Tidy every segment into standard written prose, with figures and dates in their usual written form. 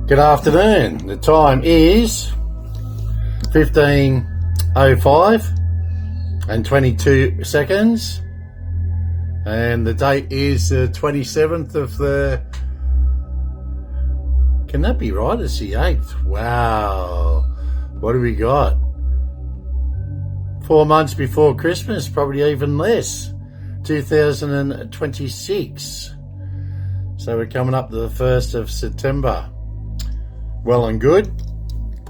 Good afternoon. The time is 15:05 and 22 seconds, and the date is the 27th of the. Can that be right? It's the 8th. Wow. What do we got? 4 months before Christmas, probably even less. 2026. So we're coming up to the 1st of September. Well and good.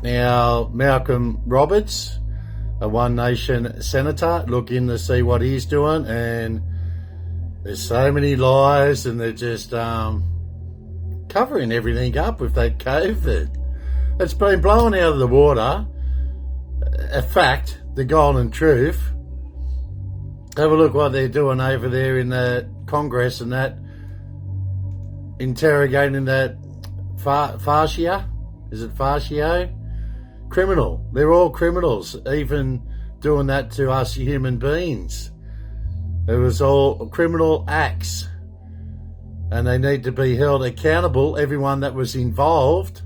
Now, Malcolm Roberts, a One Nation senator, look in to see what he's doing, and there's so many lies, and they're just covering everything up with that COVID. It's been blown out of the water. A fact, the golden truth. Have a look what they're doing over there in the Congress and that, interrogating that Fascia. Is it Fascio? Criminal. They're all criminals, even doing that to us human beings. It was all criminal acts. And they need to be held accountable, everyone that was involved.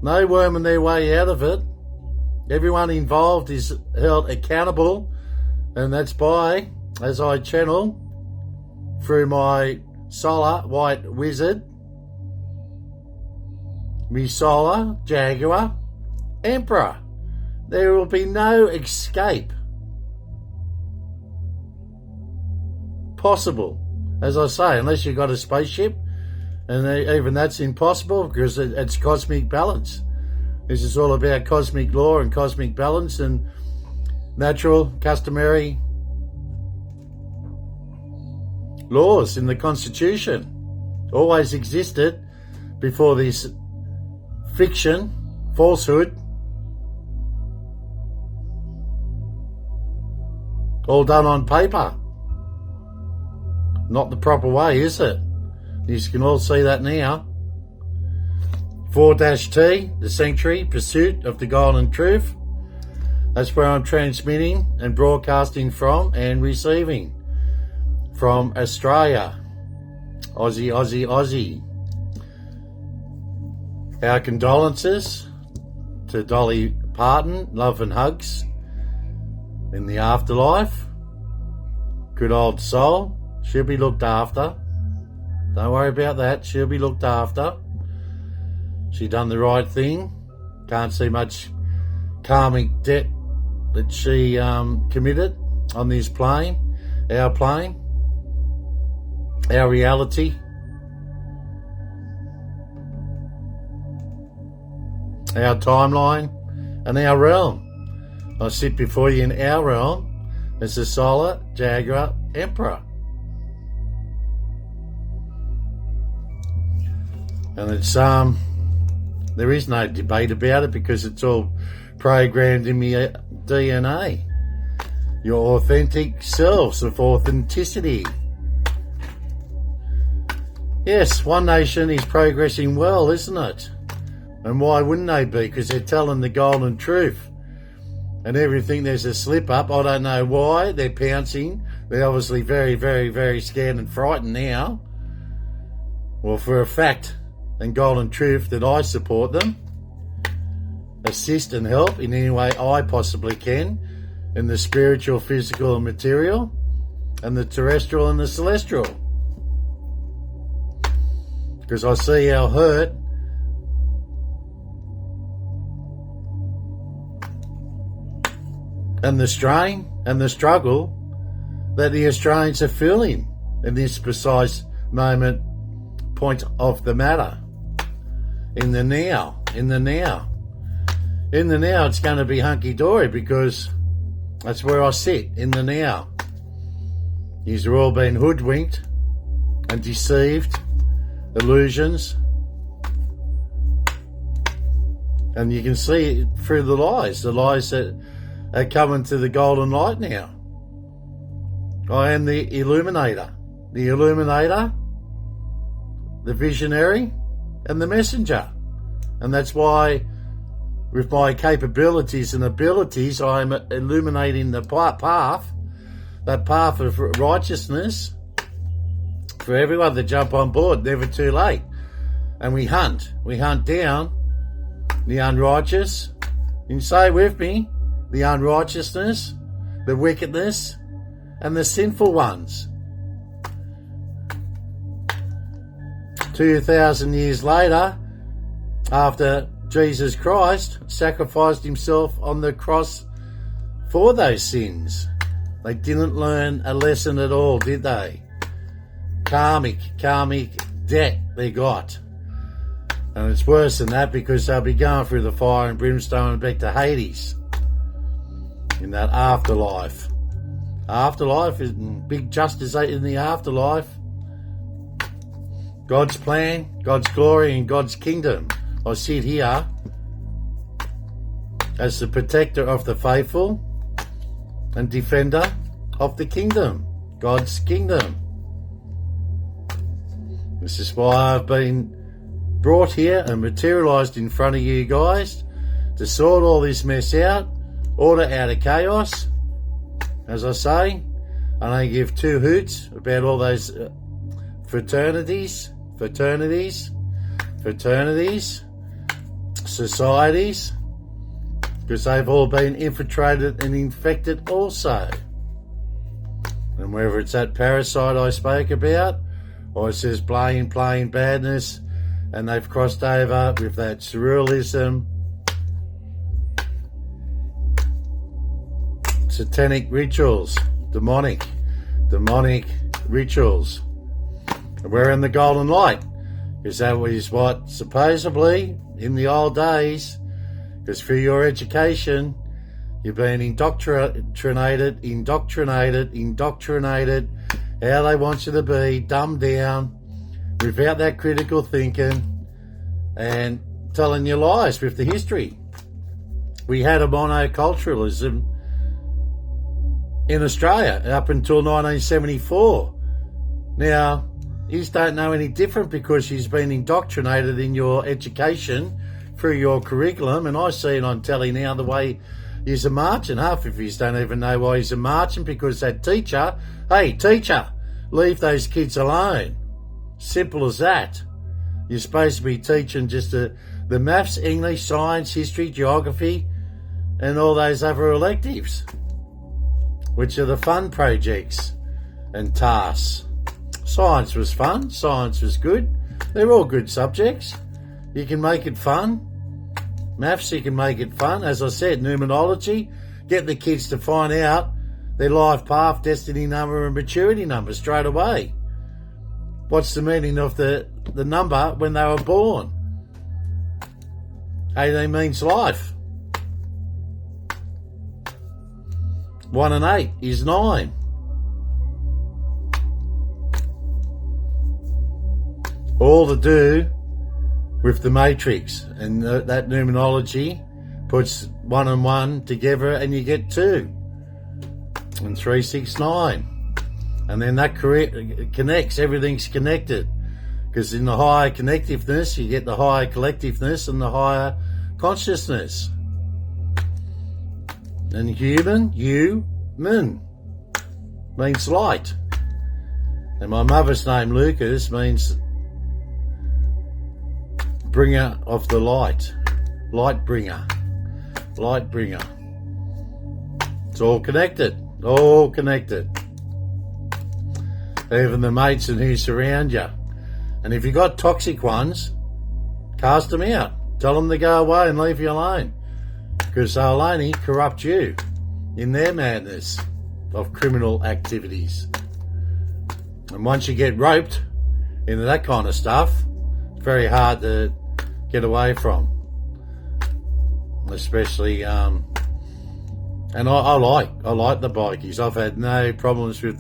No worming their way out of it. Everyone involved is held accountable, and that's by, as I channel through my solar white wizard, me solar jaguar emperor. There will be no escape possible, as I say, unless you've got a spaceship, and even that's impossible because it's cosmic balance. This is all about cosmic law and cosmic balance and natural, customary laws in the Constitution. Always existed before this fiction, falsehood, all done on paper. Not the proper way, is it? You can all see that now. 4-T, the Sanctuary, Pursuit of the Golden Truth. That's where I'm transmitting and broadcasting from and receiving from Australia. Aussie, Aussie, Aussie. Our condolences to Dolly Parton, love and hugs in the afterlife. Good old soul. She'll be looked after. Don't worry about that. She'll be looked after. She done the right thing. Can't see much karmic debt that she committed on this plane, our reality. Our timeline and our realm. I sit before you in our realm as the solar jaguar emperor. And it's there is no debate about it because it's all programmed in my DNA. Your authentic selves of authenticity. Yes, One Nation is progressing well, isn't it? And why wouldn't they be? Because they're telling the golden truth. And everything, there's a slip up. I don't know why. They're pouncing. They're obviously very, very, very scared and frightened now. Well, for a fact and golden truth that I support them, assist and help in any way I possibly can in the spiritual, physical and material, and the terrestrial and the celestial. Because I see how hurt and the strain and the struggle that the Australians are feeling in this precise moment, point of the matter. In the now, it's going to be hunky-dory because that's where I sit, in the now. You've all been hoodwinked and deceived, illusions, and you can see it through the lies that are coming to the golden light now. I am the illuminator, the visionary, and the messenger. And that's why, with my capabilities and abilities, I'm illuminating the path, that path of righteousness for everyone to jump on board. Never too late. and we hunt down the unrighteous, and say with me, the unrighteousness, the wickedness, and the sinful ones. 2,000 years later, after Jesus Christ sacrificed himself on the cross for those sins, they didn't learn a lesson at all, did they? Karmic debt they got. And it's worse than that, because they'll be going through the fire and brimstone and back to Hades in that afterlife. Afterlife is big justice in the afterlife. God's plan, God's glory, and God's kingdom. I sit here as the protector of the faithful and defender of the kingdom, God's kingdom. This is why I've been brought here and materialised in front of you guys to sort all this mess out, order out of chaos. As I say, I don't give two hoots about all those fraternities, societies, because they've all been infiltrated and infected also. And whether it's that parasite I spoke about, or it says plain badness, and they've crossed over with that surrealism, satanic rituals, demonic rituals. And we're in the golden light, because that was what supposedly in the old days, because through your education you've been indoctrinated how they want you to be, dumbed down, without that critical thinking, and telling you lies with the history. We had a monoculturalism in Australia up until 1974. Now, you don't know any different, because she's been indoctrinated in your education through your curriculum, and I see it on telly now the way he's a marching. Half of you don't even know why he's a marching, because that teacher, hey teacher, leave those kids alone. Simple as that. You're supposed to be teaching just the maths, English, science, history, geography, and all those other electives, which are the fun projects and tasks. Science was fun, science was good. They're all good subjects. You can make it fun. Maths, you can make it fun. As I said, numerology, get the kids to find out their life path, destiny number, and maturity number straight away. What's the meaning of the number when they were born? 18 means life. 1 and 8 is 9. All to do with the matrix, and that numerology puts 1 and 1 together and you get 2. And 3, 6, 9. And then that connects, everything's connected. Because in the higher connectiveness, you get the higher collectiveness and the higher consciousness. And human means light. And my mother's name, Lucas, means bringer of the light. Light bringer. It's all connected. Even the mates and who surround you. And if you got toxic ones, cast them out. Tell them to go away and leave you alone, because they'll only corrupt you in their madness of criminal activities. And once you get roped into that kind of stuff, it's very hard to get away from. Especially, and I like the bikies. I've had no problems with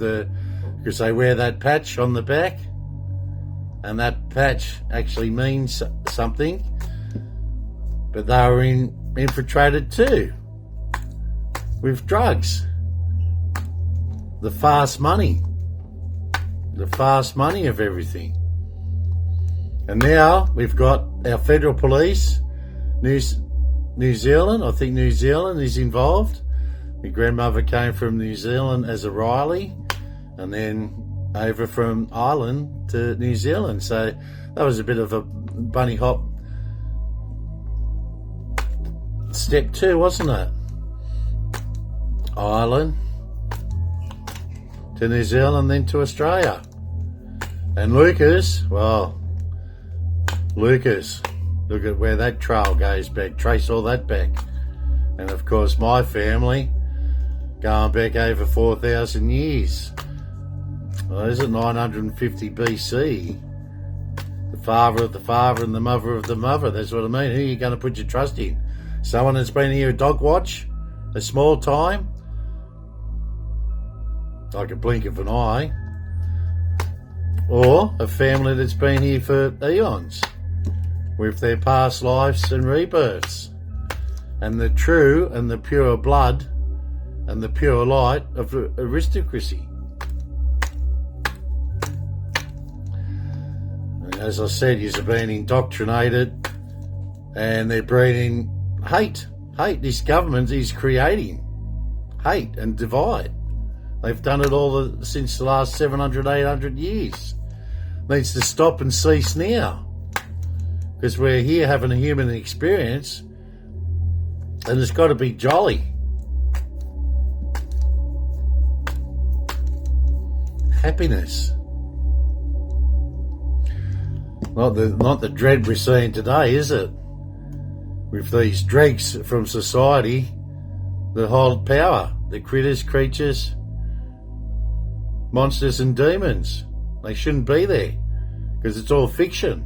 because they wear that patch on the back, and that patch actually means something. But they were infiltrated too with drugs, the fast money of everything. And now we've got our federal police, New Zealand. I think New Zealand is involved. My grandmother came from New Zealand as a Riley, and then over from Ireland to New Zealand. So that was a bit of a bunny hop step 2, wasn't it? Ireland to New Zealand, then to Australia. And Lucas, look at where that trail goes back, trace all that back. And of course my family going back over 4,000 years. Well, is it 950 BC? The father of the father and the mother of the mother. That's what I mean. Who are you going to put your trust in? Someone that's been here a dog watch, a small time, like a blink of an eye, or a family that's been here for eons with their past lives and rebirths and the true and the pure blood and the pure light of aristocracy. And as I said, you've been indoctrinated and they're breeding hate. This government is creating hate and divide. They've done it all since the last 700, 800 years. Needs to stop and cease now. Because we're here having a human experience and it's got to be jolly. Happiness. Not the dread we're seeing today, is it? With these dregs from society that hold power. The critters, creatures, monsters and demons. They shouldn't be there because it's all fiction.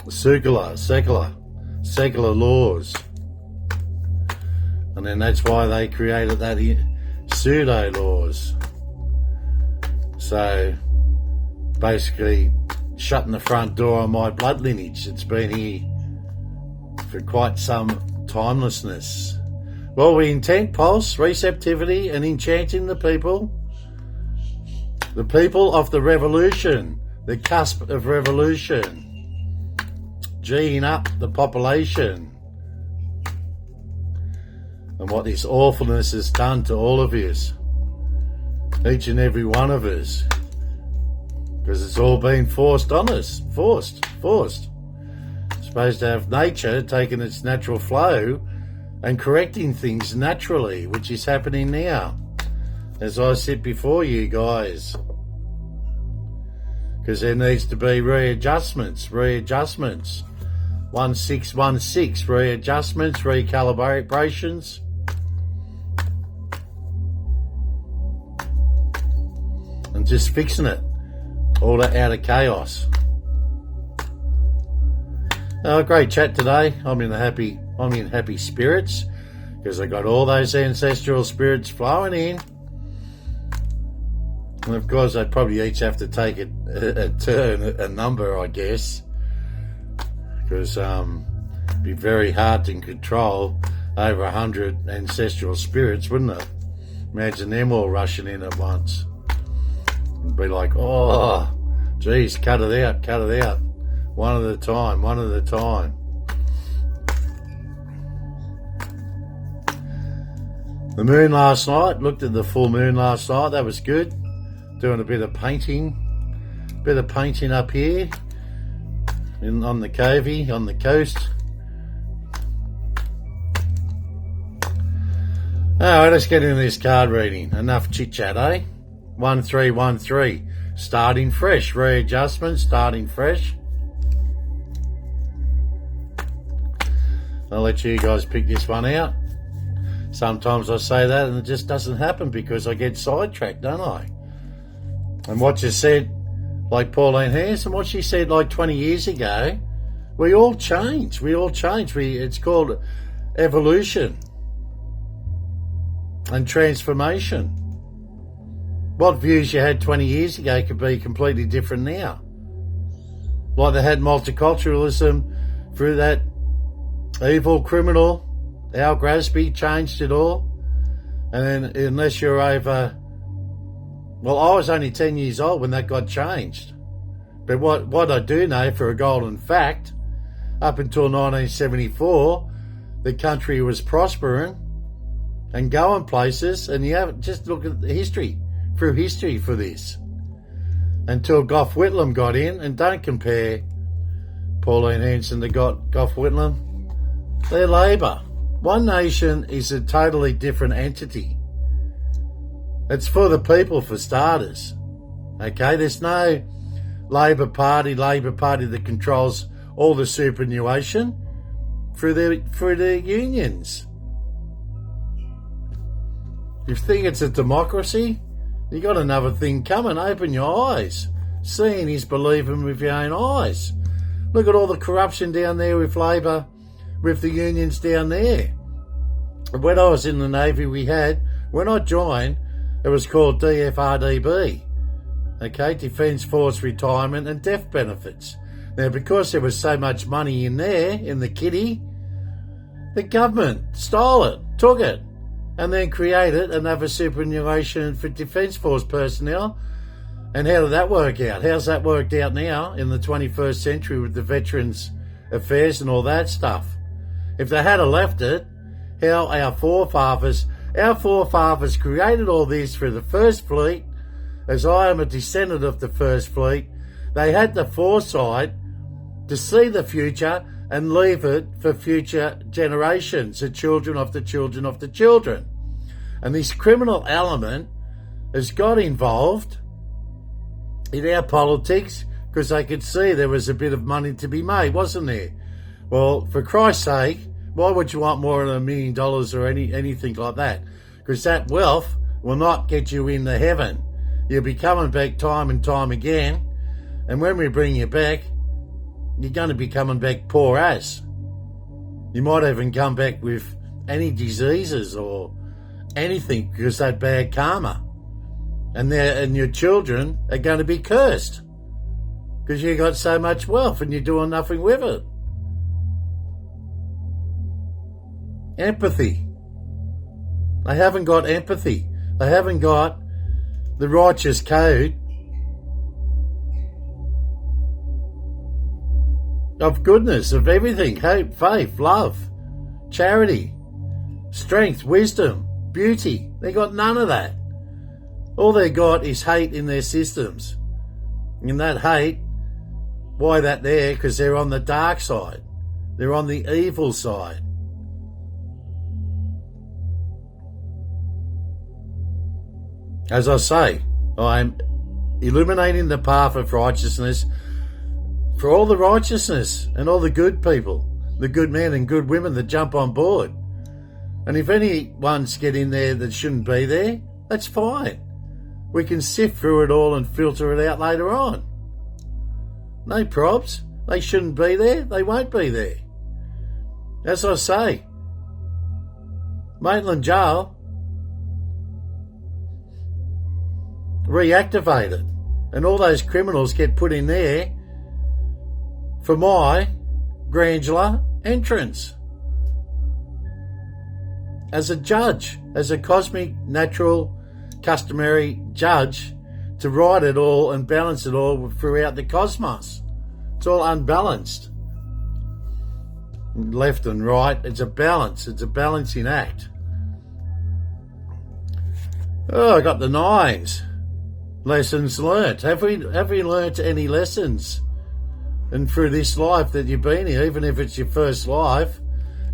Secular laws. And then that's why they created that pseudo laws. So basically shutting the front door on my blood lineage. It's been here for quite some timelessness. Well, we intent, pulse, receptivity and enchanting the people of the revolution, the cusp of revolution, G'ing up the population. And what this awfulness has done to all of us, each and every one of us, because it's all been forced on us, forced. It's supposed to have nature taking its natural flow and correcting things naturally, which is happening now as I sit before you guys, because there needs to be readjustments, 1616 readjustments, recalibrations, and just fixing it all out of chaos. Great chat today. I'm in happy spirits because I got all those ancestral spirits flowing in. And of course, I'd probably each have to take a turn, a number, I guess, because it'd be very hard to control over 100 ancestral spirits, wouldn't it? Imagine them all rushing in at once. It'd be like, oh, geez, cut it out. One at a time. The moon last night, looked at the full moon last night, that was good. Doing a bit of painting up here on the covey, on the coast. Alright, let's get into this card reading. Enough chit chat, eh? 1313. Starting fresh. Readjustment, starting fresh. I'll let you guys pick this one out. Sometimes I say that and it just doesn't happen because I get sidetracked, don't I? And what you said, like Pauline Hanson, what she said like 20 years ago, we all change. It's called evolution and transformation. What views you had 20 years ago could be completely different now. Like they had multiculturalism through that evil criminal, Al Grasby, changed it all. And then unless you're over... Well, I was only 10 years old when that got changed. But what I do know for a golden fact, up until 1974, the country was prospering and going places. And you have just look at the history through history for this. Until Gough Whitlam got in, and don't compare Pauline Hanson to Gough Whitlam. They're Labor. One Nation is a totally different entity. It's for the people, for starters. Okay, there's no Labor Party that controls all the superannuation through their unions. You think it's a democracy? You got another thing coming. Open your eyes. Seeing is believing with your own eyes. Look at all the corruption down there with Labor, with the unions down there. When I was in the Navy, when I joined, it was called DFRDB. Okay, Defence Force Retirement and Death Benefits. Now, because there was so much money in there, in the kitty, the government stole it, took it, and then created another superannuation for Defence Force personnel. And how did that work out? How's that worked out now in the 21st century with the Veterans Affairs and all that stuff? If they had left it, how our forefathers created all this for the First Fleet, as I am a descendant of the First Fleet, they had the foresight to see the future and leave it for future generations, the children of the children of the children. And this criminal element has got involved in our politics because they could see there was a bit of money to be made, wasn't there? Well, for Christ's sake, why would you want more than $1 million or anything like that? Because that wealth will not get you into heaven. You'll be coming back time and time again, and when we bring you back, you're going to be coming back poor as. You might even come back with any diseases or anything because that bad karma. And your children are going to be cursed because you got so much wealth and you're doing nothing with it. Empathy. They haven't got empathy. They haven't got the righteous code of goodness, of everything, hope, faith, love, charity, strength, wisdom, beauty. They got none of that. All they got is hate in their systems. And that hate, why that there? Because they're on the dark side. They're on the evil side. As I say, I'm illuminating the path of righteousness for all the righteousness and all the good people, the good men and good women that jump on board. And if anyone's get in there that shouldn't be there, that's fine. We can sift through it all and filter it out later on. No probs. They shouldn't be there. They won't be there. As I say, Maitland Jail reactivated, and all those criminals get put in there for my grandular entrance as a judge, as a cosmic, natural, customary judge to write it all and balance it all throughout the cosmos. It's all unbalanced. Left and right, it's a balance. It's a balancing act. Oh, I got the 9s. Lessons learnt. Have we learnt any lessons? And through this life that you've been here, even if it's your first life,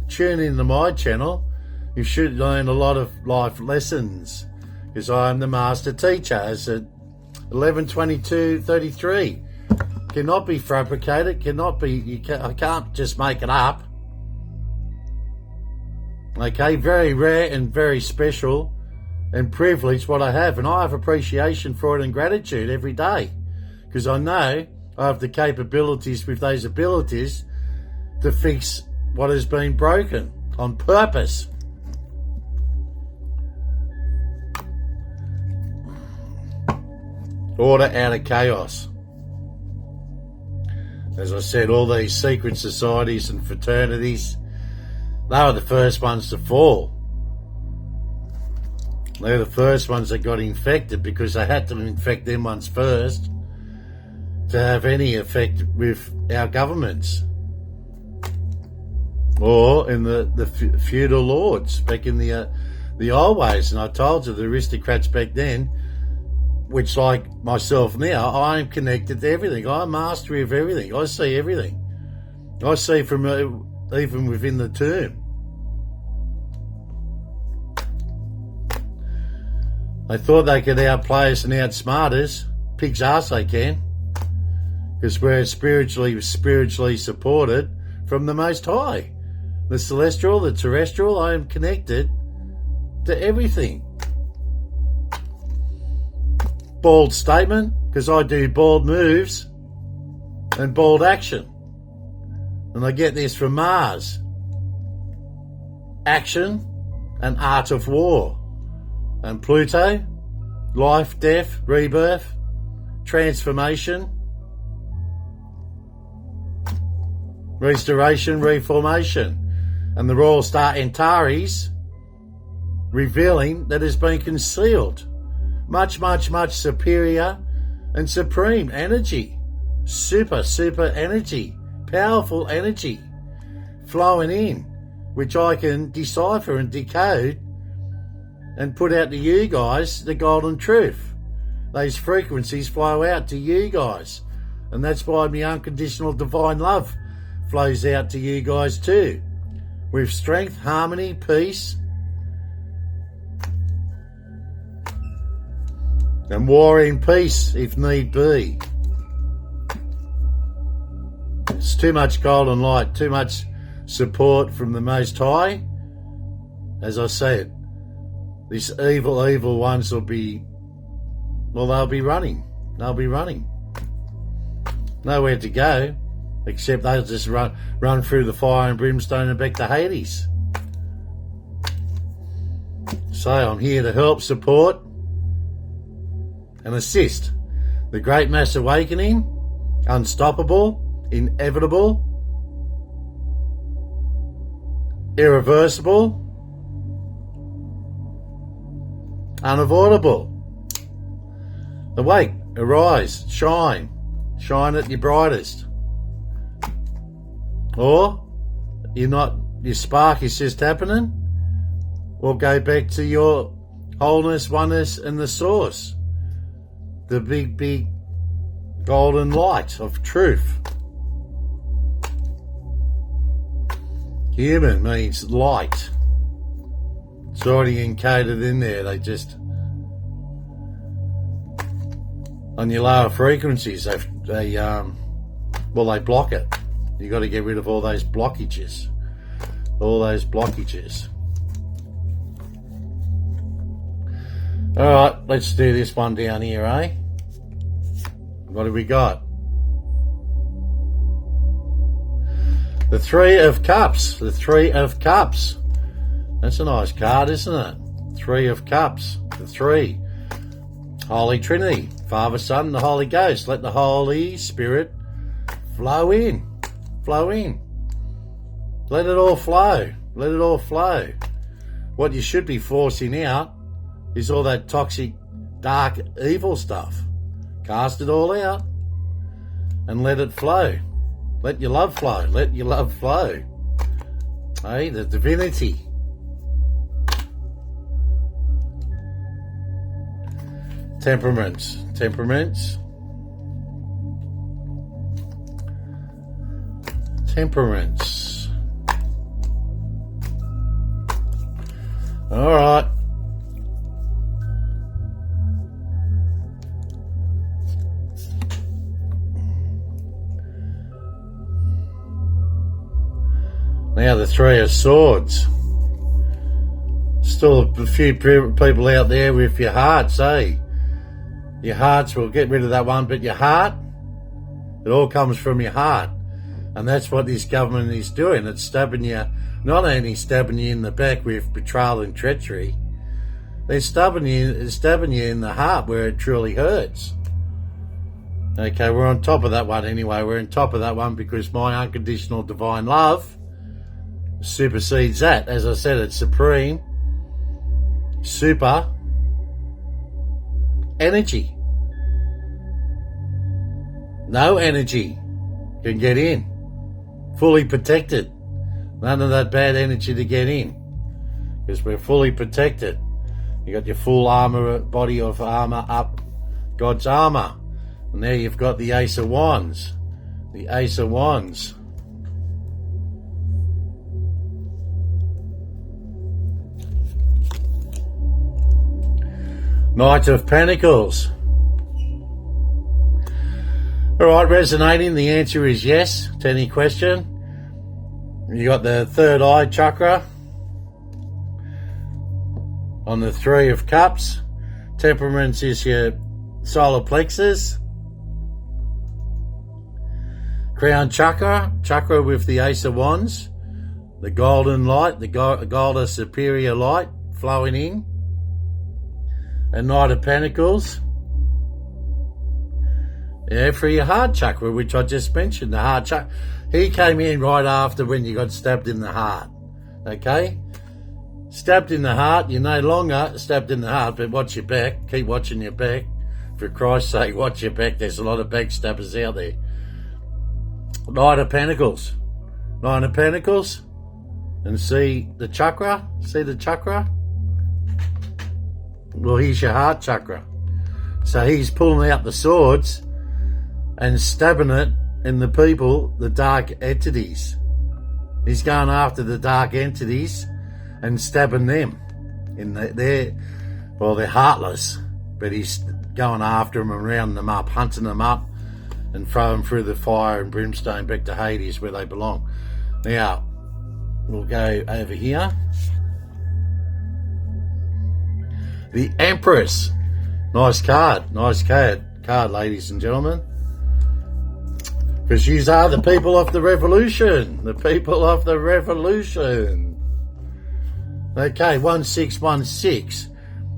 tune into my channel. You should learn a lot of life lessons, because I am the master teacher, as at 112233. Cannot be fabricated. I can't just make it up. Okay, very rare and very special and privileged what I have, and I have appreciation for it and gratitude every day, because I know I have the capabilities with those abilities to fix what has been broken on purpose. Order out of chaos. As I said, all these secret societies and fraternities, they were the first ones to fall. They're the first ones that got infected because they had to infect them ones first to have any effect with our governments. Or in the feudal lords back in the old ways. And I told you, the aristocrats back then, which, like myself now, I am connected to everything. I'm mastery of everything. I see everything. I see from even within the tomb. They thought they could outplay us and outsmart us. Pig's arse they can. Because we're spiritually supported from the Most High. The celestial, the terrestrial, I am connected to everything. Bold statement, because I do bold moves and bold action. And I get this from Mars. Action and art of war. And Pluto, life, death, rebirth, transformation, restoration, reformation. And the Royal Star Antares, revealing that has been concealed. Much, much, much superior and supreme energy. Super energy. Powerful energy flowing in, which I can decipher and decode and put out to you guys, the golden truth. Those frequencies flow out to you guys. And that's why my unconditional divine love flows out to you guys too. With strength, harmony, peace, and war in peace if need be. It's too much golden light, too much support from the Most High. As I said, these evil ones will be, well, they'll be running. They'll be running. Nowhere to go, except they'll just run through the fire and brimstone and back to Hades. So I'm here to help, support, and assist the Great Mass Awakening, unstoppable, inevitable, irreversible, unavoidable. Awake, arise, shine at your brightest. Or your spark is just happening, or go back to your wholeness, oneness, and the source. The big golden light of truth. Human means light. It's already encoded in there. They just, on your lower frequencies, they block it. You got to get rid of all those blockages. All right, let's do this one down here, eh? What have we got? The Three of Cups. The Three of Cups. That's a nice card, isn't it? Three of Cups. The three. Holy Trinity. Father, Son, and the Holy Ghost. Let the Holy Spirit flow in. Flow in. Let it all flow. Let it all flow. What you should be forcing out is all that toxic, dark, evil stuff. Cast it all out and let it flow. Let your love flow. Let your love flow. Hey, the divinity. Temperaments. Temperaments. Temperaments. All right. Now the Three of Swords. Still a few people out there with your hearts, eh? Your hearts, we'll get rid of that one, but your heart, it all comes from your heart. And that's what this government is doing. It's stabbing you, not only stabbing you in the back with betrayal and treachery, they're stabbing you in the heart where it truly hurts. Okay, we're on top of that one anyway. We're on top of that one because my unconditional divine love supersedes that. As I said, it's supreme, super energy. No energy can get in. Fully protected. None of that bad energy to get in. Because we're fully protected. You got your full armor, body of armor up God's armour. And there you've got the Ace of Wands. The Ace of Wands. Knight of Pentacles. Alright, resonating, the answer is yes to any question. You got the third eye chakra on the Three of Cups. Temperance is your solar plexus. Crown chakra, chakra with the Ace of Wands. The golden light, the golden superior light flowing in. And Knight of Pentacles. Yeah, for your heart chakra, which I just mentioned, the heart chakra. He came in right after when you got stabbed in the heart. Okay? Stabbed in the heart, you're no longer stabbed in the heart, but watch your back. Keep watching your back. For Christ's sake, watch your back. There's a lot of backstabbers out there. Knight of Pentacles. Knight of Pentacles. And see the chakra? See the chakra? Well, here's your heart chakra. So he's pulling out the swords and stabbing it in the people, the dark entities. He's going after the dark entities and stabbing them. They're heartless, but he's going after them and rounding them up, hunting them up and throwing them through the fire and brimstone back to Hades where they belong. Now, we'll go over here. The Empress. Nice card, ladies and gentlemen. Because you are the people of the revolution. The people of the revolution. Okay, 1616.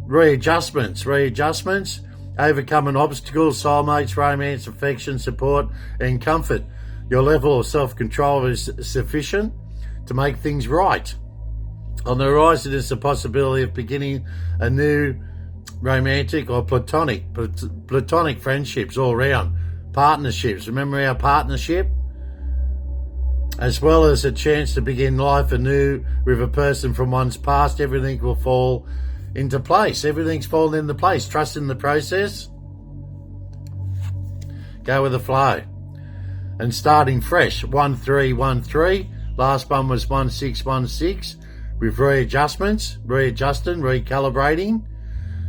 Readjustments. Overcoming obstacles, soulmates, romance, affection, support, and comfort. Your level of self-control is sufficient to make things right. On the horizon is the possibility of beginning a new romantic or platonic friendships all round. Partnerships. Remember our partnership? As well as a chance to begin life anew with a person from one's past. Everything will fall into place. Everything's fallen into place. Trust in the process. Go with the flow. And starting fresh. 1313. Last one was 1616. With readjusting, recalibrating.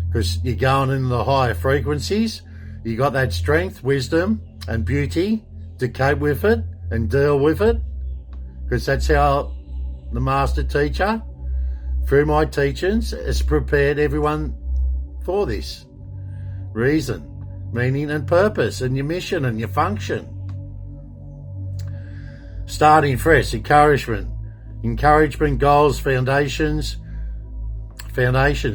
Because you're going in the higher frequencies. You got that strength, wisdom, and beauty to cope with it and deal with it. Because that's how the master teacher, through my teachings, has prepared everyone for this. Reason, meaning, and purpose, and your mission and your function. Starting fresh, encouragement, goals, foundations,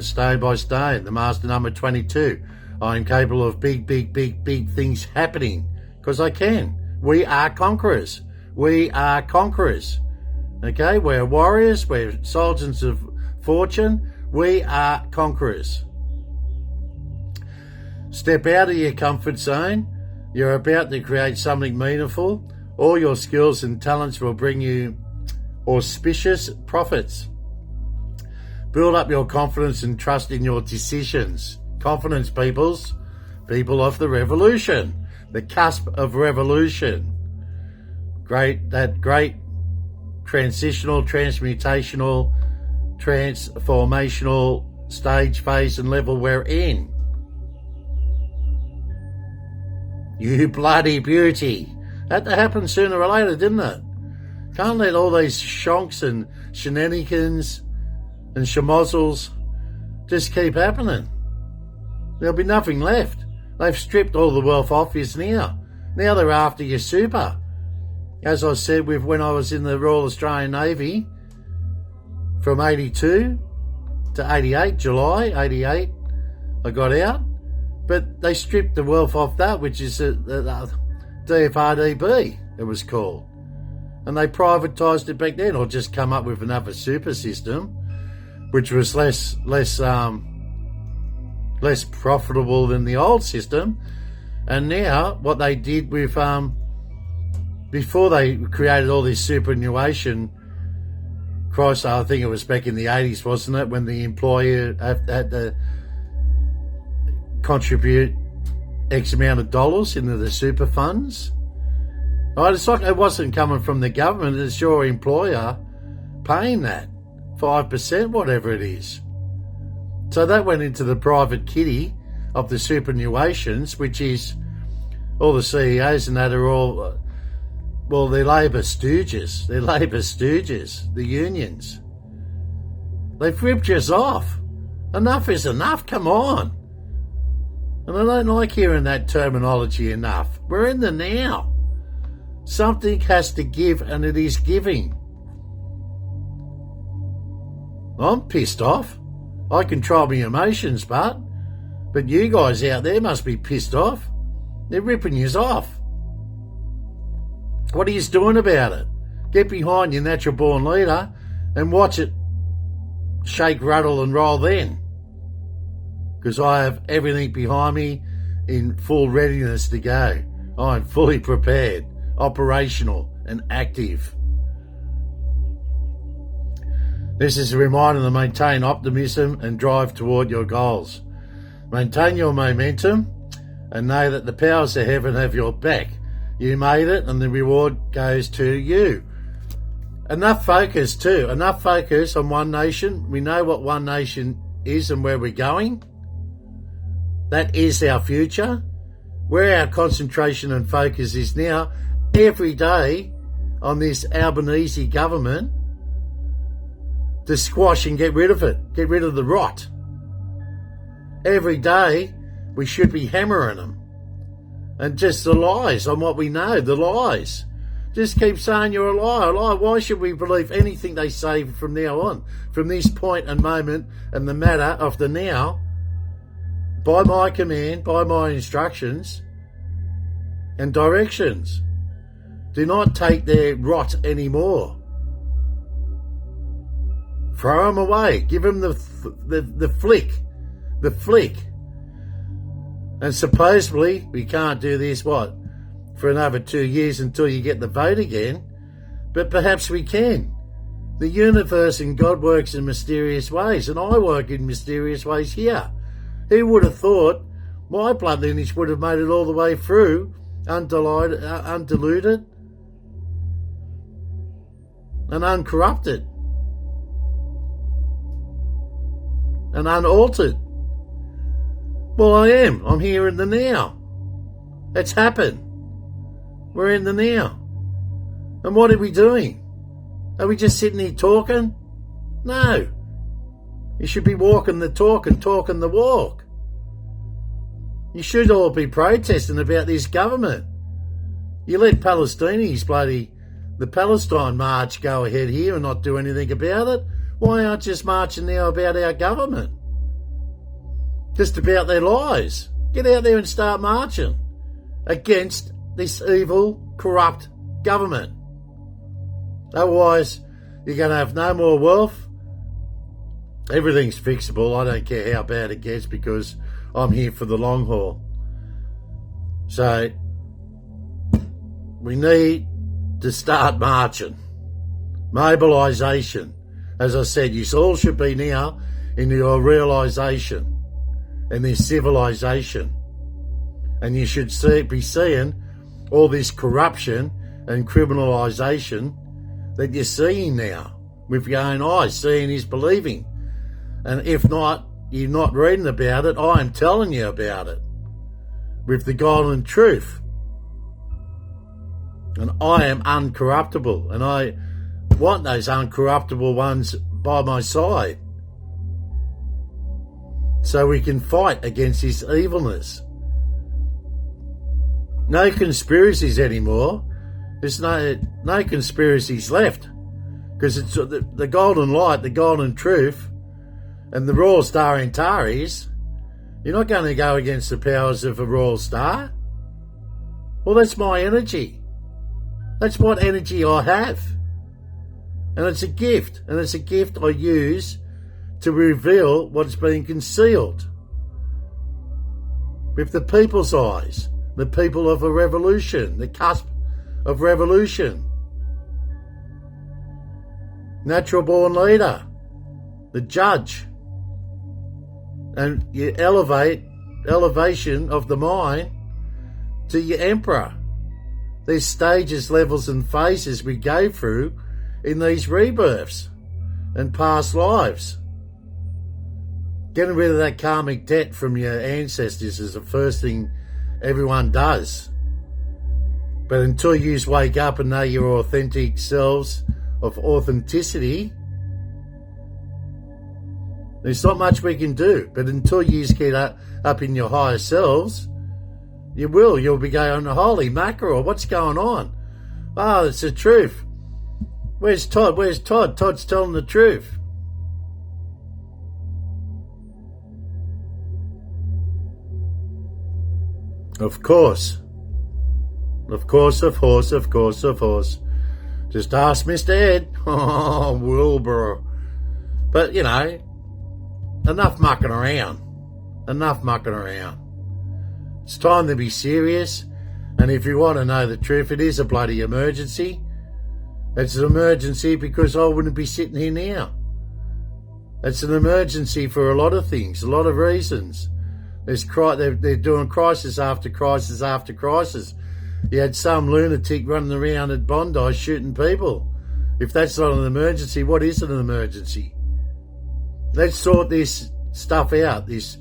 stone by stone. The master number 22. I am capable of big things happening because I can. We are conquerors. Okay, we're warriors. We're soldiers of fortune. We are conquerors. Step out of your comfort zone. You're about to create something meaningful. All your skills and talents will bring you auspicious profits. Build up your confidence and trust in your decisions. Confidence, people of the revolution, the cusp of revolution. That great transitional, transmutational, transformational stage, phase, and level we're in. You bloody beauty. That happened sooner or later, didn't it? Can't let all these shonks and shenanigans and schmozzles just keep happening. There'll be nothing left. They've stripped all the wealth off you now. Now they're after your super. As I said, when I was in the Royal Australian Navy, from 82 to 88, July 88, I got out. But they stripped the wealth off that, which is the DFRDB, it was called. And they privatised it back then, or just come up with another super system, which was less profitable than the old system. And now what they did with before they created all this superannuation, Christ, I think it was back in the 80s, wasn't it, when the employer had to contribute X amount of dollars into the super funds. Right? It's like it wasn't coming from the government, it's your employer paying that 5%, whatever it is. So that went into the private kitty of the superannuations, which is all the CEOs and that are all, well, they're Labor stooges. They're Labor stooges, the unions. They've ripped us off. Enough is enough, come on. And I don't like hearing that terminology enough. We're in the now. Something has to give, and it is giving. I'm pissed off. I control my emotions, but you guys out there must be pissed off. They're ripping yous off. What are yous doing about it? Get behind your natural born leader and watch it shake, rattle and roll then. Because I have everything behind me in full readiness to go. I'm fully prepared, operational and active. This is a reminder to maintain optimism and drive toward your goals. Maintain your momentum and know that the powers of heaven have your back. You made it and the reward goes to you. Enough focus too. Enough focus on One Nation. We know what One Nation is and where we're going. That is our future. Where our concentration and focus is now, every day on this Albanese government, to squash and get rid of it. Get rid of the rot. Every day we should be hammering them. And just the lies on what we know, the lies. Just keep saying you're a liar, a liar. Why should we believe anything they say from now on? From this point and moment and the matter of the now, by my command, by my instructions and directions. Do not take their rot anymore. Throw them away. Give them the flick. The flick. And supposedly, we can't do this, for another 2 years until you get the vote again. But perhaps we can. The universe and God works in mysterious ways, and I work in mysterious ways here. Who would have thought my blood lineage would have made it all the way through, undiluted and uncorrupted and unaltered? Well, I am. I'm here in the now. It's happened. We're in the now. And what are we doing? Are we just sitting here talking? No. You should be walking the talk and talking the walk. You should all be protesting about this government. You let Palestinians the Palestine march go ahead here and not do anything about it. Why aren't you just marching now about our government? Just about their lies. Get out there and start marching against this evil, corrupt government. Otherwise, you're going to have no more wealth. Everything's fixable. I don't care how bad it gets because I'm here for the long haul. So, we need to start marching. Mobilisation. As I said, you all should be now in your realisation and this civilisation. And you should be seeing all this corruption and criminalisation that you're seeing now with your own eyes. Seeing is believing. And if not, you're not reading about it, I am telling you about it with the golden truth. And I am uncorruptible, and I want those uncorruptible ones by my side so we can fight against this evilness. No conspiracies anymore. There's no conspiracies left because it's the golden light, the golden truth, and the Royal Star Antares. You're not going to go against the powers of a Royal Star. Well, that's my energy. That's what energy I have. And it's a gift. And it's a gift I use to reveal what's being concealed. With the people's eyes. The people of a revolution. The cusp of revolution. Natural born leader. The judge. And you elevation of the mind to your emperor. There's stages, levels and phases we go through in these rebirths and past lives. Getting rid of that karmic debt from your ancestors is the first thing everyone does. But until you wake up and know your authentic selves of authenticity, there's not much we can do. But until you get up in your higher selves, you'll be going, holy mackerel, what's going on? Oh, it's the truth. Where's Todd? Where's Todd? Todd's telling the truth. Of course. Of course. Just ask Mr. Ed. Oh, Wilbur. But, enough mucking around. It's time to be serious. And if you want to know the truth, it is a bloody emergency. It's an emergency because I wouldn't be sitting here now. It's an emergency for a lot of things, a lot of reasons. They're doing crisis after crisis after crisis. You had some lunatic running around at Bondi shooting people. If that's not an emergency, what is an emergency? Let's sort this stuff out, these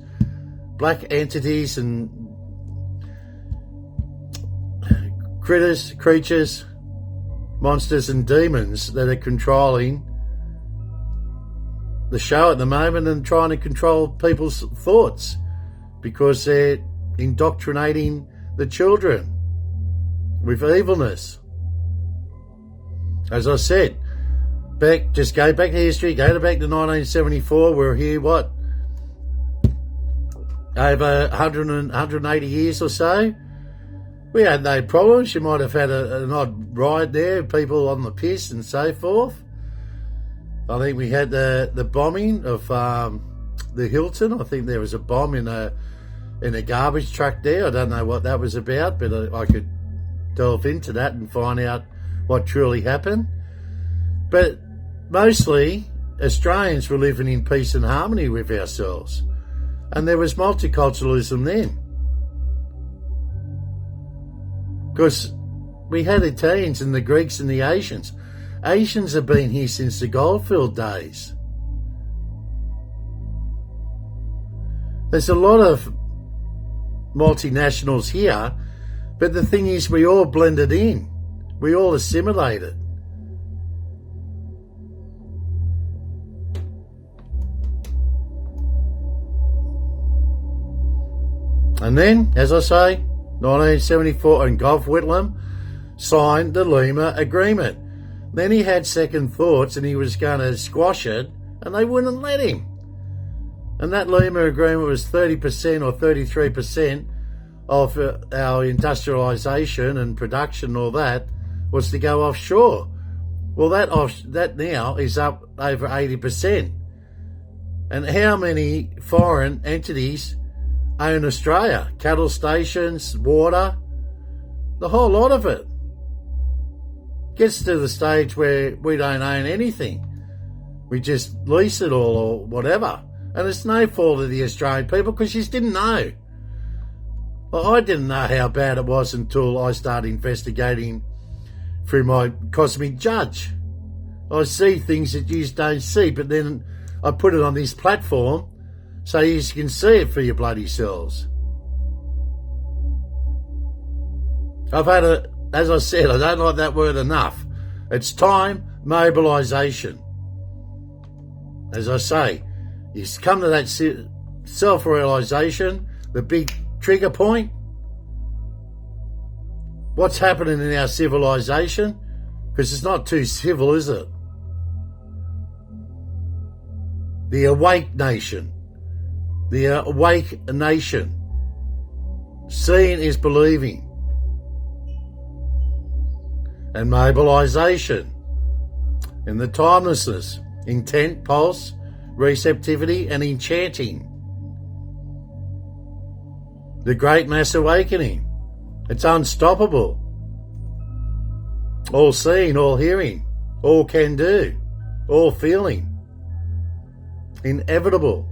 black entities and creatures, monsters and demons that are controlling the show at the moment and trying to control people's thoughts because they're indoctrinating the children with evilness. As I said, just go back to history, go back to 1974, we're here, over 180 years or so. We had no problems. You might have had an odd ride there, people on the piss and so forth. I think we had the bombing of the Hilton. I think there was a bomb in a garbage truck there. I don't know what that was about, but I could delve into that and find out what truly happened. But mostly Australians were living in peace and harmony with ourselves. And there was multiculturalism then. Because we had Italians and the Greeks and the Asians. Asians have been here since the goldfield days. There's a lot of multinationals here, but the thing is we all blended in. We all assimilated. And then, as I say, 1974, and Gough Whitlam signed the Lima Agreement. Then he had second thoughts and he was going to squash it, and they wouldn't let him. And that Lima Agreement was 30% or 33% of our industrialisation and production and all that was to go offshore. Well, that now is up over 80%. And how many foreign entities own Australia? Cattle stations, water, the whole lot of it. Gets to the stage where we don't own anything. We just lease it all or whatever. And it's no fault of the Australian people because you just didn't know. Well, I didn't know how bad it was until I started investigating through my cosmic judge. I see things that you just don't see, but then I put it on this platform so you can see it for your bloody selves. I've had as I said, I don't like that word enough. It's time mobilisation. As I say, you come to that self-realisation, the big trigger point. What's happening in our civilisation? Because it's not too civil, is it? The awake nation. The awake nation. Seeing is believing. And mobilisation. In the timelessness, intent, pulse, receptivity and enchanting. The great mass awakening. It's unstoppable. All seeing, all hearing, all can do, all feeling. Inevitable,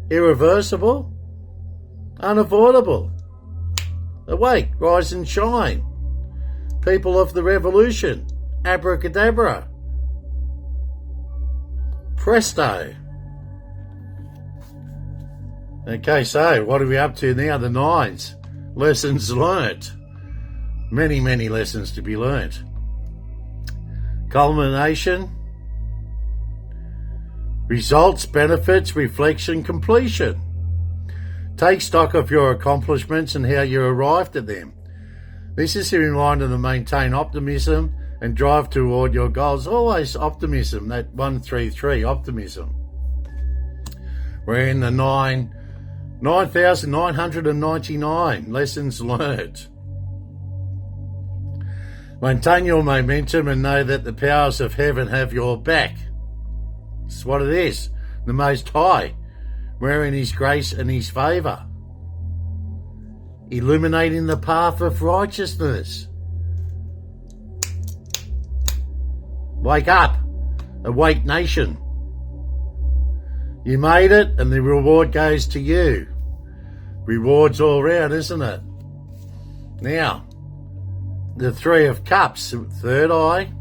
irreversible, unavoidable. Awake, rise and shine. People of the revolution. Abracadabra. Presto. Okay, so what are we up to now? The 9s. Lessons learnt. Many, many lessons to be learnt. Culmination. Results, benefits, reflection, completion. Take stock of your accomplishments and how you arrived at them. This is a reminder to maintain optimism and drive toward your goals. Always optimism, that 133, optimism. We're in the 9,999 lessons learned. Maintain your momentum and know that the powers of heaven have your back. That's what it is. The Most High, wearing His grace and His favour. Illuminating the path of righteousness. Wake up, awake nation. You made it and the reward goes to you. Rewards all round, isn't it? Now, the 3 of Cups, third eye.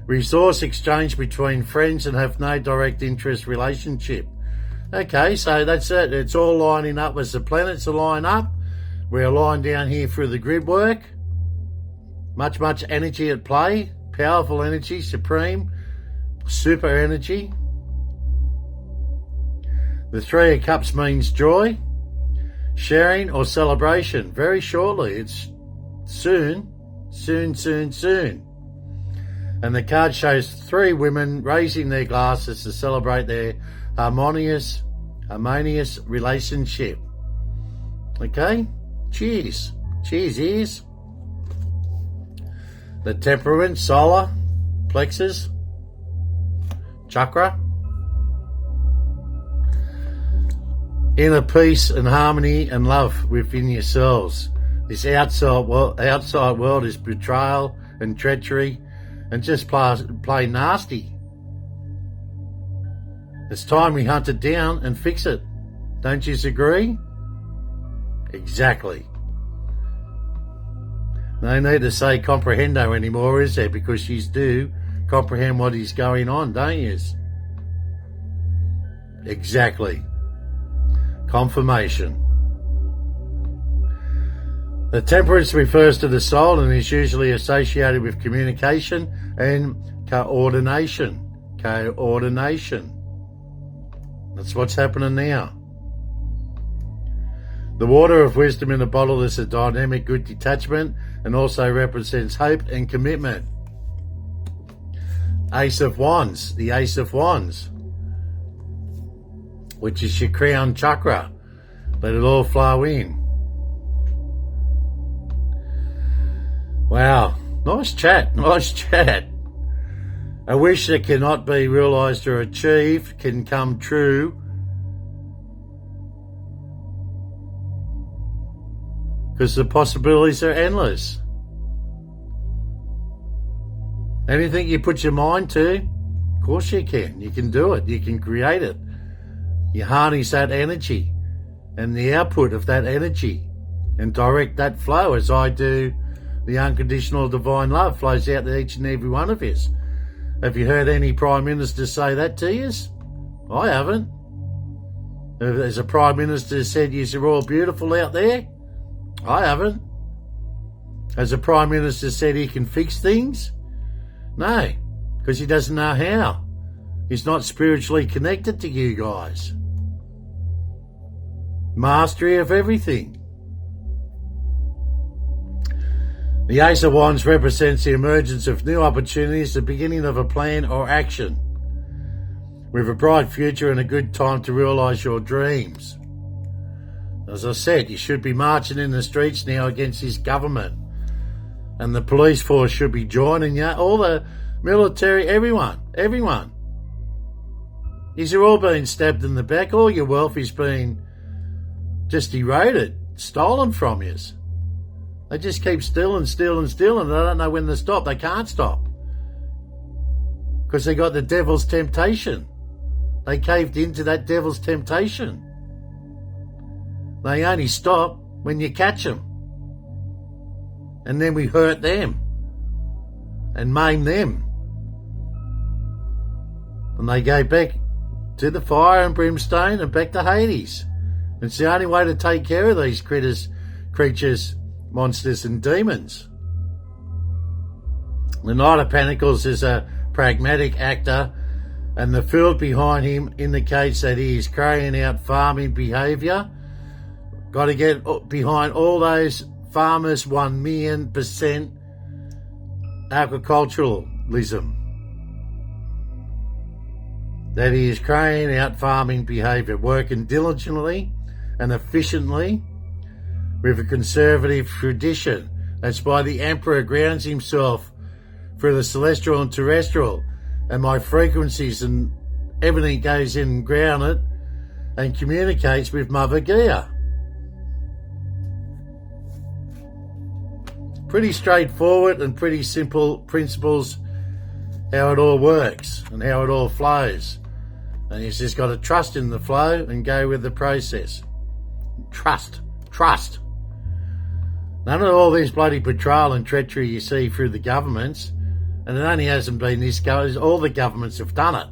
Resource exchange between friends and have no direct interest relationship. Okay, so that's it. It's all lining up as the planets align up. We're aligned down here through the grid work. Much energy at play. Powerful energy, supreme, super energy. The 3 of Cups means joy, sharing or celebration. Very shortly. It's soon. And the card shows 3 women raising their glasses to celebrate their harmonious relationship. Okay? Cheers. Cheers, ears. The temperament, solar, plexus, chakra. Inner peace and harmony and love within yourselves. This outside world is betrayal and treachery and just plain nasty. It's time we hunt it down and fix it. Don't you agree? Exactly. No need to say comprehendo anymore, is there? Because you do comprehend what is going on, don't you? Exactly. Confirmation. The temperance refers to the soul and is usually associated with communication and coordination. That's what's happening now. The water of wisdom in the bottle is a dynamic good detachment and also represents hope and commitment. Ace of Wands, the Ace of Wands, which is your crown chakra. Let it all flow in. Wow, nice chat. A wish that cannot be realised or achieved can come true. Because the possibilities are endless. Anything you put your mind to, of course you can. You can do it. You can create it. You harness that energy and the output of that energy and direct that flow as I do. The unconditional divine love flows out to each and every one of us. Have you heard any Prime Minister say that to you? I haven't. Has a Prime Minister said you're all beautiful out there? I haven't. Has a Prime Minister said he can fix things? No, because he doesn't know how. He's not spiritually connected to you guys. Mastery of everything. The Ace of Wands represents the emergence of new opportunities, the beginning of a plan or action, with a bright future and a good time to realise your dreams. As I said, you should be marching in the streets now against this government, and the police force should be joining you, all the military, everyone. These are all being stabbed in the back. All your wealth is being just eroded, stolen from you. They just keep stealing. They don't know when to stop. They can't stop. Because they got the devil's temptation. They caved into that devil's temptation. They only stop when you catch them. and then we hurt them and maim them. And they go back to the fire and brimstone and back to Hades. It's the only way to take care of these creatures, monsters and demons. The Knight of Pentacles is a pragmatic actor, and the field behind him indicates that he is carrying out farming behaviour. Got to get behind all those farmers 1,000,000% agriculturalism. That he is carrying out farming behaviour, working diligently and efficiently with a conservative tradition. That's why the Emperor grounds himself for the celestial and terrestrial, and my frequencies and everything goes in and grounded and communicates with Mother Gaia. Pretty straightforward and pretty simple principles how it all works and how it all flows. And you've just got to trust in the flow and go with the process. Trust. None of all this bloody betrayal and treachery you see through the governments, and it only hasn't been this government, all the governments have done it,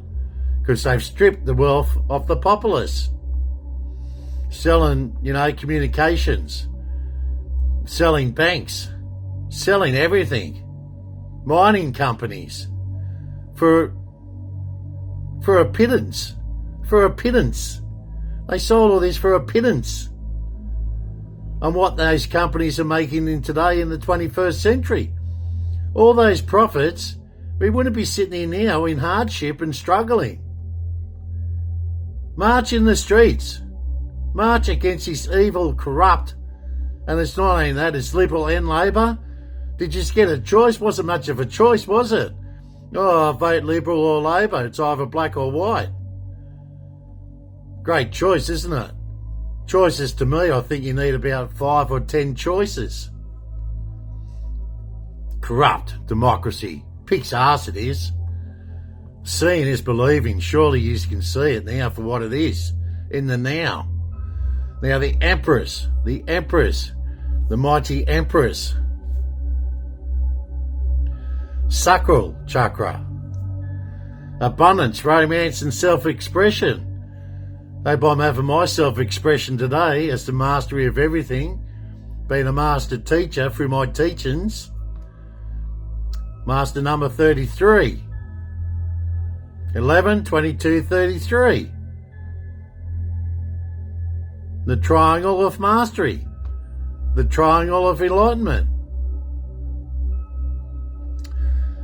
because they've stripped the wealth of the populace. Selling, communications, selling banks, selling everything, mining companies, for a pittance. They sold all this for a pittance on what those companies are making in today in the 21st century. All those profits, we wouldn't be sitting here now in hardship and struggling. March in the streets. March against this evil, corrupt, and it's not only that, it's Liberal and Labor. Did you just get a choice? Wasn't much of a choice, was it? Oh, vote Liberal or Labor. It's either black or white. Great choice, isn't it? Choices to me, I think you need about 5 or 10 choices. Corrupt democracy. Picks arse it is. Seeing is believing. Surely you can see it now for what it is. In the now. Now the Empress, the mighty Empress. Sacral chakra. Abundance, romance and self-expression. Hope I'm having my self-expression today as the mastery of everything. Being a master teacher through my teachings. Master number 33. 112233. The triangle of mastery. The triangle of enlightenment.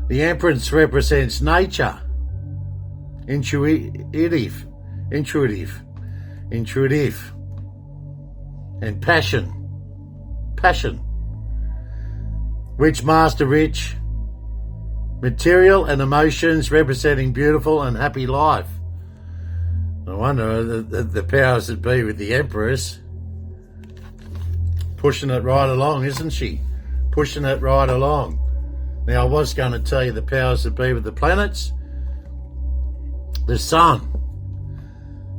The Empress represents nature. Intuitive. And passion. Which master rich. Material and emotions representing beautiful and happy life. I wonder the powers that be with the Empress. Pushing it right along, isn't she? Pushing it right along. Now, I was going to tell you the powers that be with the planets. The Sun.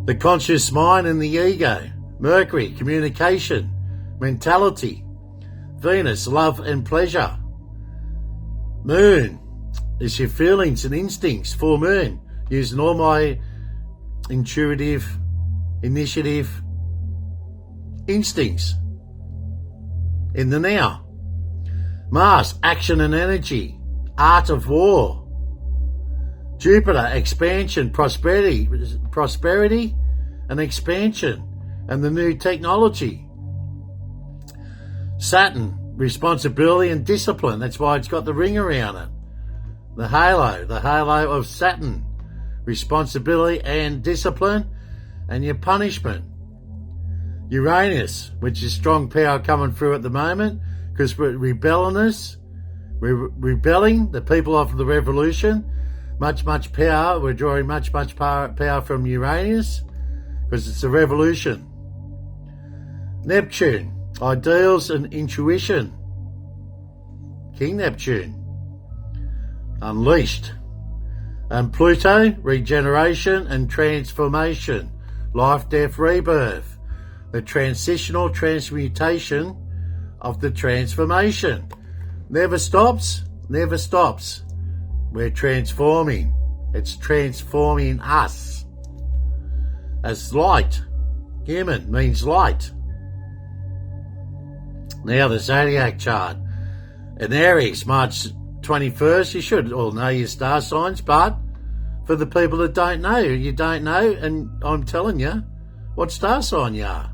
The conscious mind and the ego. Mercury, communication. Mentality. Venus, love and pleasure. Moon is your feelings and instincts. Full moon. Using all my intuitive, initiative instincts in the now. Mars, action and energy, art of war. Jupiter, expansion, prosperity and expansion and the new technology. Saturn, responsibility and discipline. That's why it's got the ring around it. The halo of Saturn. Responsibility and discipline and your punishment. Uranus, which is strong power coming through at the moment because we're rebellious. We're rebelling, the people of the revolution. Much power. We're drawing much power from Uranus because it's a revolution. Neptune, ideals and intuition. King Neptune, unleashed. And Pluto, regeneration and transformation, life, death, rebirth, the transitional transmutation of the transformation. never stops, never stops. We're transforming. It's transforming us. As light. Human means light. Now the zodiac chart. In Aries, March 21st, you should all know your star signs, but for the people that don't know, you don't know, and I'm telling you what star sign you are.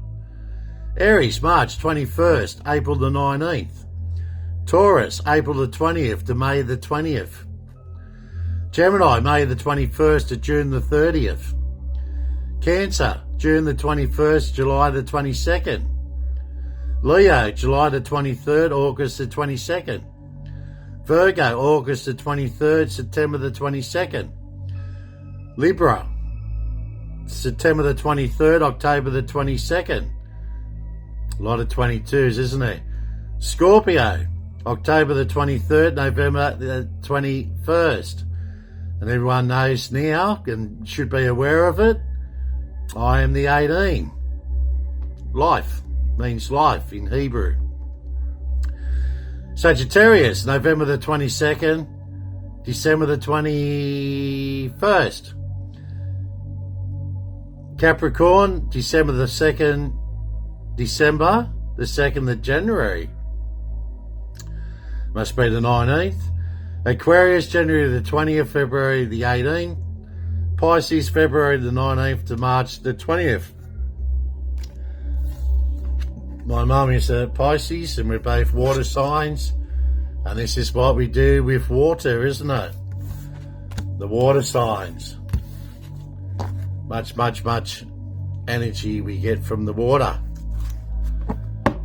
Aries, March 21st, April the 19th. Taurus, April the 20th to May the 20th. Gemini, May the 21st to June the 30th. Cancer, June the 21st, July the 22nd. Leo, July the 23rd, August the 22nd. Virgo, August the 23rd, September the 22nd. Libra, September the 23rd, October the 22nd. A lot of 22s, isn't there? Scorpio, October the 23rd, November the 21st. And everyone knows now and should be aware of it. I am the 18. Life means life in Hebrew. Sagittarius, November the 22nd, December the 21st. Capricorn, December the 2nd, December the 2nd of January. Must be the 19th. Aquarius, January the 20th, February the 18th. Pisces, February the 19th to March the 20th. My mum is a Pisces and we're both water signs. And this is what we do with water, isn't it? The water signs. Much, much, much energy we get from the water.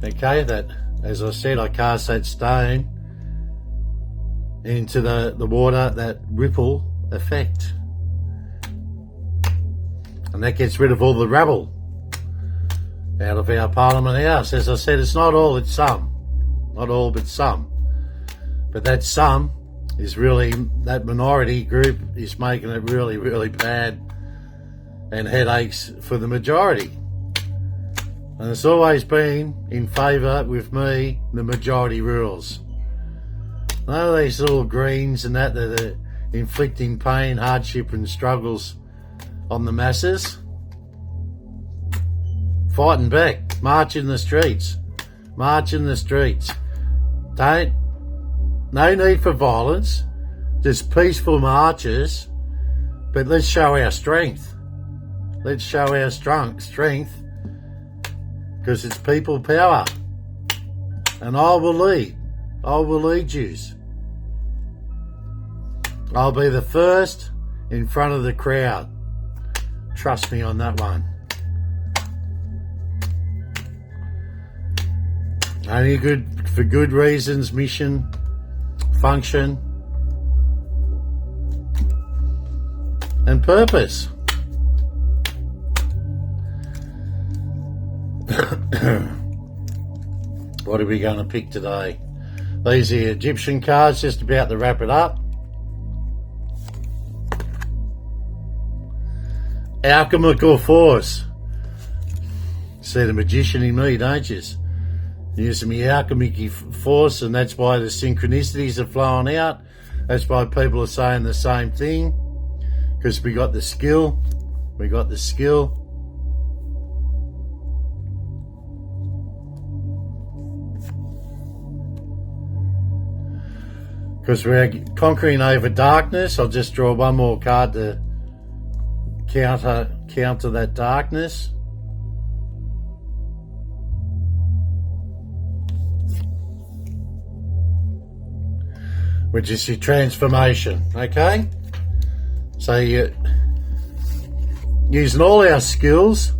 Okay, that, as I said, I cast that stone into the water, that ripple effect. And that gets rid of all the rubble out of our Parliament House. As I said, it's not all, it's some. Not all, but some. But that some is really, that minority group is making it really, really bad and headaches for the majority. And it's always been in favour with me, the majority rules. None of these little greens and that are inflicting pain, hardship and struggles on the masses. Fighting back, march in the streets. March in the streets. No need for violence, just peaceful marches, but let's show our strength. Let's show our strength, because it's people power. And I will lead. I will lead yous. I'll be the first in front of the crowd. Trust me on that one. Only good for good reasons, mission, function, and purpose. What are we going to pick today? These are the Egyptian cards, just about to wrap it up. Alchemical force. See the magician in me, don't you? Using the alchemical force, and that's why the synchronicities are flowing out. That's why people are saying the same thing, because we got the skill. We got the skill. Because we're conquering over darkness. I'll just draw one more card to counter that darkness. Which is your transformation, okay? So you're using all our skills,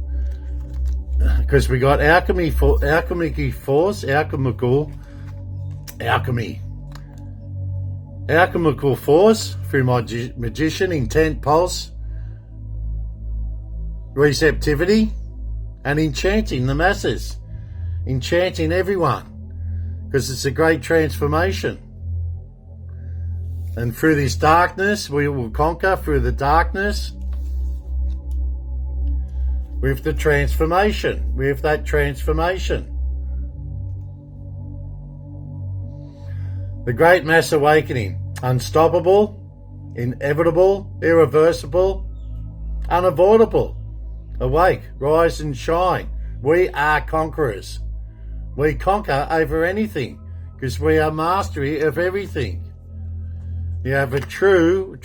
because we got alchemy for alchemical force, alchemical force through my magician, intent, pulse, receptivity, and enchanting the masses, enchanting everyone, because it's a great transformation. And through this darkness, we will conquer through the darkness with the transformation, with that transformation. The great mass awakening. Unstoppable, inevitable, irreversible, unavoidable. Awake, rise and shine. We are conquerors. We conquer over anything because we are mastery of everything. You have a true,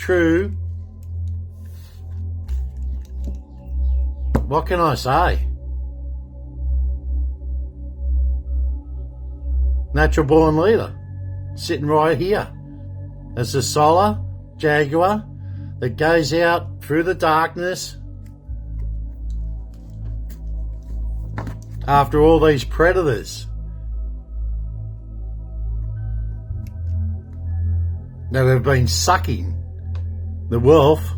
what can I say? Natural born leader, sitting right here as a solar jaguar that goes out through the darkness after all these predators that have been sucking the wealth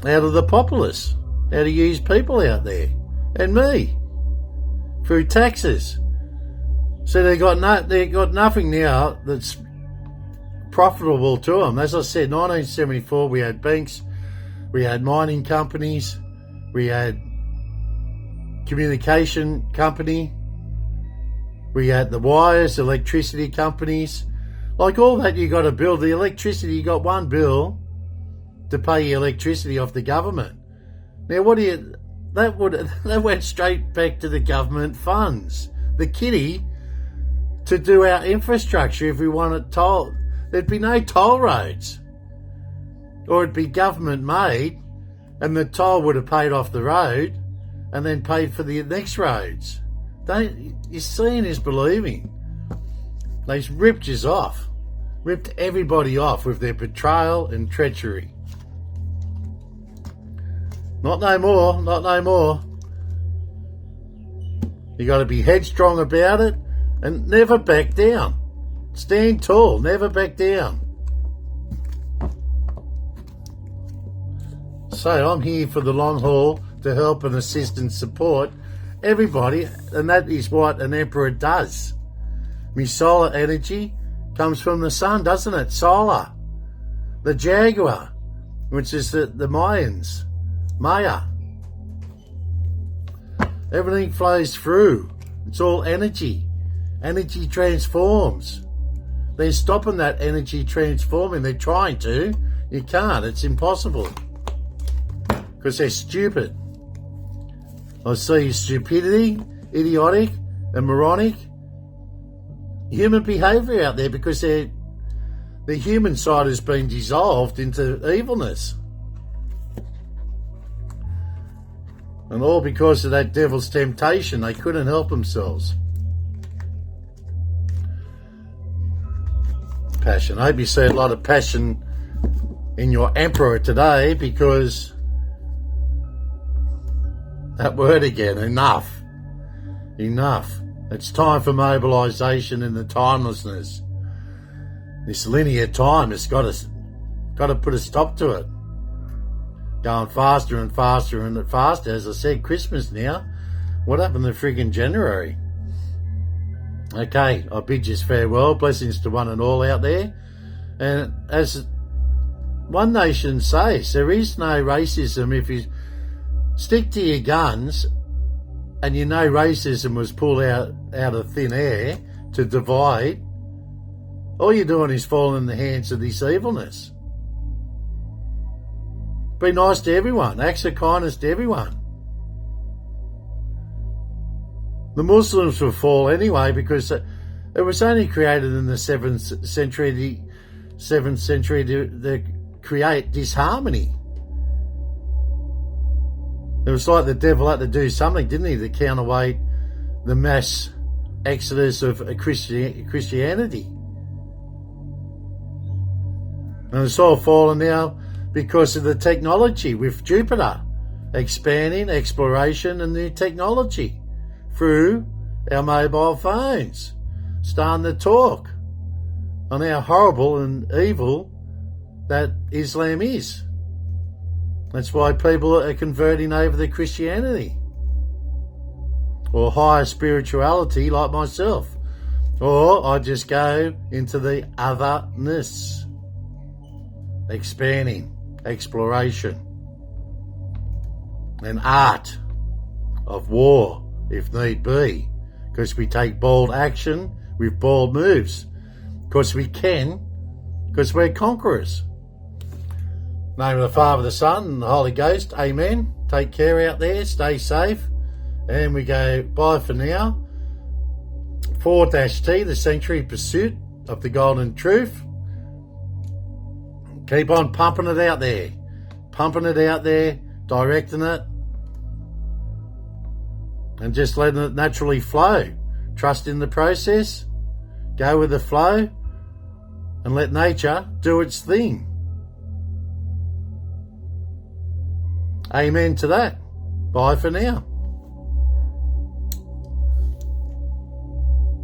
out of the populace, out of you people out there, and me, through taxes. So they got nothing now that's profitable to them. As I said, 1974 we had banks, we had mining companies, we had communication company, we had the wires, electricity companies, like all that. You got to build the electricity. You got one bill to pay your electricity off the government. Now, that went straight back to the government funds, the kitty, to do our infrastructure. If we wanted toll, there'd be no toll roads, or it'd be government made, and the toll would have paid off the road, and then paid for the next roads. You're seeing is believing. They ripped us off, ripped everybody off with their betrayal and treachery. Not no more, not no more. You got to be headstrong about it and never back down. Stand tall, never back down. So I'm here for the long haul to help and assist and support everybody, and that is what an emperor does. My solar energy comes from the sun, doesn't it? Solar. The jaguar, which is the Mayans. Maya. Everything flows through. It's all energy. Energy transforms. They're stopping that energy transforming. They're trying to. You can't. It's impossible. Because they're stupid. I see stupidity, idiotic, and moronic human behaviour out there because the human side has been dissolved into evilness. And all because of that devil's temptation. They couldn't help themselves. Passion. I hope you see a lot of passion in your emperor today, because that word again, enough. Enough. It's time for mobilisation in the timelessness. This linear time has got to put a stop to it. Going faster and faster and faster. As I said, Christmas now. What happened to friggin' January? Okay, I bid you farewell. Blessings to one and all out there. And as One Nation says, there is no racism if you stick to your guns and you know racism was pulled out of thin air to divide. All you're doing is falling in the hands of this evilness. Be nice to everyone. Acts of kindness to everyone. The Muslims will fall anyway because it was only created in the 7th century to create disharmony. It was like the devil had to do something, didn't he, to counterweight the mass exodus of Christianity. And it's all fallen now because of the technology with Jupiter expanding, exploration and new technology through our mobile phones, starting to talk on how horrible and evil that Islam is. That's why people are converting over to Christianity or higher spirituality like myself. Or I just go into the otherness, expanding, exploration, and art of war, if need be, because we take bold action with bold moves. Because we can, because we're conquerors. Name of the Father, the Son, and the Holy Ghost. Amen. Take care out there. Stay safe. And we go, bye for now. 4-T, the sanctuary pursuit of the golden truth. Keep on pumping it out there. Pumping it out there, directing it, and just letting it naturally flow. Trust in the process. Go with the flow. And let nature do its thing. Amen to that. Bye for now.